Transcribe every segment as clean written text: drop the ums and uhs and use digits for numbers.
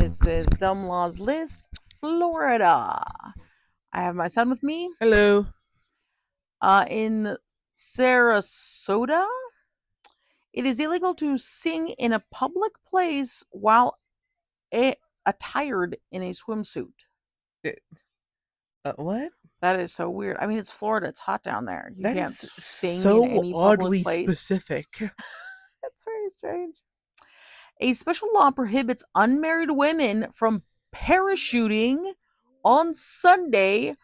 This is Dumb Laws List, Florida. I have my son with me. Hello. In Sarasota, it is illegal to sing in a public place while attired in a swimsuit. What? That is so weird. I mean, it's Florida. It's hot down there. You That can't is sing in so any public oddly place. specific. That's very strange. A special law prohibits unmarried women from parachuting on Sunday,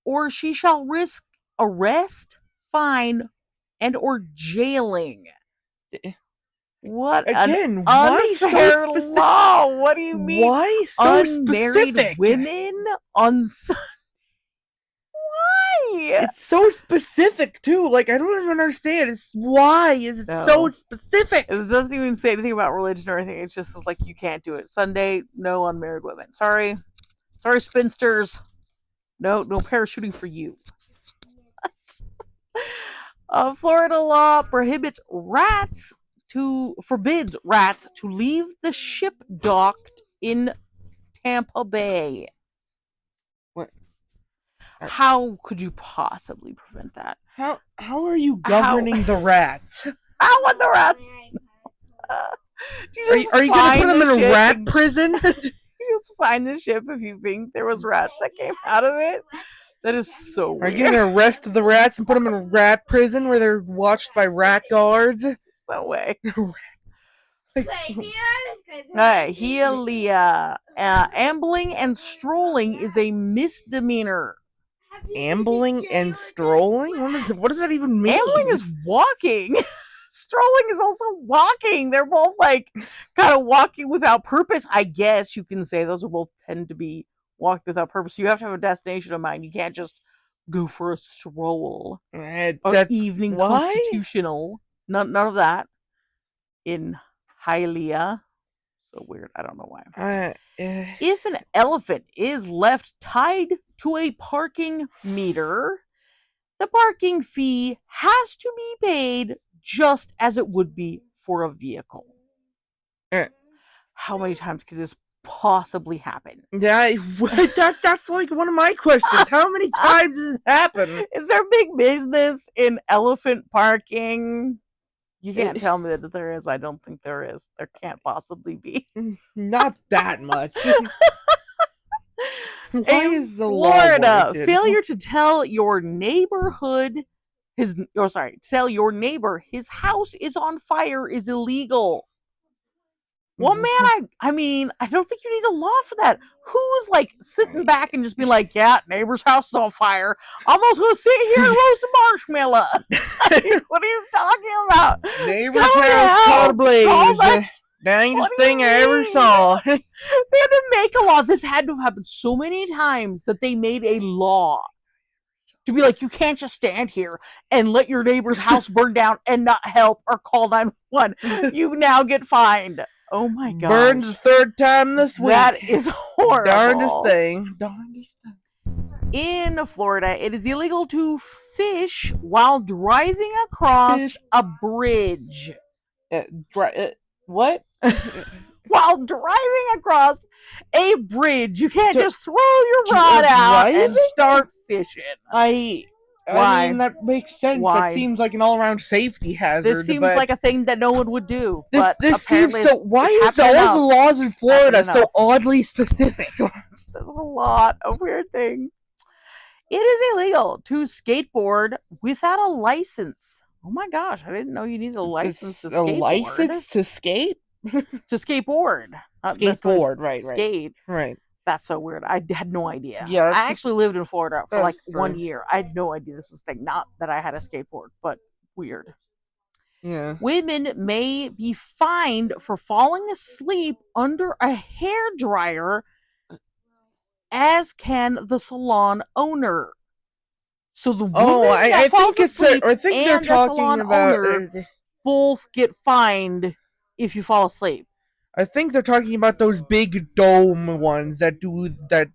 or she shall risk arrest, fine, and or jailing. What Again, an why so unfair specific? law! What do you mean? Why so Unmarried specific? women on Sunday? Why? It's so specific too. Like, I don't even understand. Why is it so No. specific? It doesn't even say anything about religion or anything. It's just like you can't do it. Sunday, no unmarried women. Sorry, spinsters. No parachuting for you. Florida law forbids rats to leave the ship docked in Tampa Bay. What? How could you possibly prevent that? How are you governing the rats? How would the rats? Are you gonna put them in a rat prison? You just find the ship if you think there was rats that came out of it. That is so weird. Are you gonna arrest the rats and put them in a rat prison where they're watched by rat guards? No way. Hey, Leah. Ambling and strolling is a misdemeanor. Ambling and strolling? What does that even mean? Ambling is walking. Strolling is also walking. They're both like kind of walking without purpose. I guess you can say those are both tend to be walked without purpose. You have to have a destination in mind. You can't just go for a stroll or evening constitutional. None of that in Hialeah. So weird. I don't know why. If an elephant is left tied to a parking meter, the parking fee has to be paid just as it would be for a vehicle. How many times could this possibly happen? Yeah, that's like one of my questions. How many times does it happen? Is there big business in elephant parking? You can't tell me that there is. I don't think there is. There can't possibly be. Not that much. Why in is the Florida, failure to tell your tell your neighbor his house is on fire is illegal. Well, man, I mean, I don't think you need a law for that. Who's like sitting back and just being like, yeah, neighbor's house is on fire. I'm also gonna sit here and roast a marshmallow. What are you talking about? Neighbor's house caught ablaze. Dangest thing I ever saw. They had to make a law. This had to have happened so many times that they made a law to be like, you can't just stand here and let your neighbor's house burn down and not help or call 911. You now get fined. Oh my god. Burned the third time this week. That is horrible. Darndest thing. In Florida, it is illegal to fish while driving across a bridge. What? While driving across a bridge, you can't just throw your rod out and start fishing. I mean, that makes sense. Why? That seems like an all-around safety hazard. This seems like a thing that no one would do. This seems so. Why is all the laws in Florida so oddly specific? There's a lot of weird things. It is illegal to skateboard without a license. Oh my gosh, I didn't know you needed a license to skateboard. A license to skate? To skateboard. Skateboard, right. Skate. Right. That's so weird. I had no idea. Yeah, I actually lived in Florida for like 1 year. I had no idea this was a thing. Not that I had a skateboard, but weird. Yeah. Women may be fined for falling asleep under a hairdryer, as can the salon owner. So the woman I think they're talking about both get fined if you fall asleep. I think they're talking about those big dome ones that do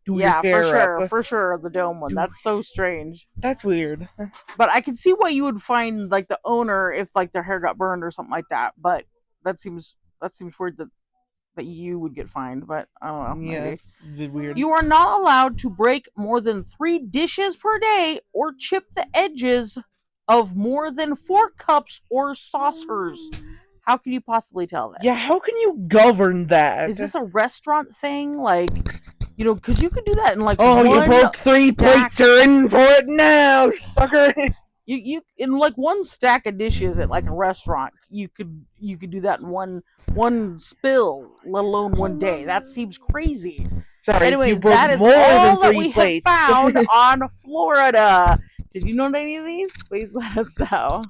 your hair up. For sure, the dome one. That's so strange. That's weird. But I can see why you would find like the owner if like their hair got burned or something like that. But that seems weird that that you would get fined, but I don't know. Yeah, Maybe. it's a bit weird. You are not allowed to break more than 3 dishes per day or chip the edges of more than 4 cups or saucers. How can you possibly tell that? Yeah, how can you govern that? Is this a restaurant thing? Like, because you could do that in like you broke 3 plates, you're in for it now, sucker. You in like one stack of dishes at like a restaurant, you could do that in one spill, let alone one day. That seems crazy. Sorry, anyways, you broke that is more all than that 3 we plates. have found on Florida. Did you know any of these? Please let us know.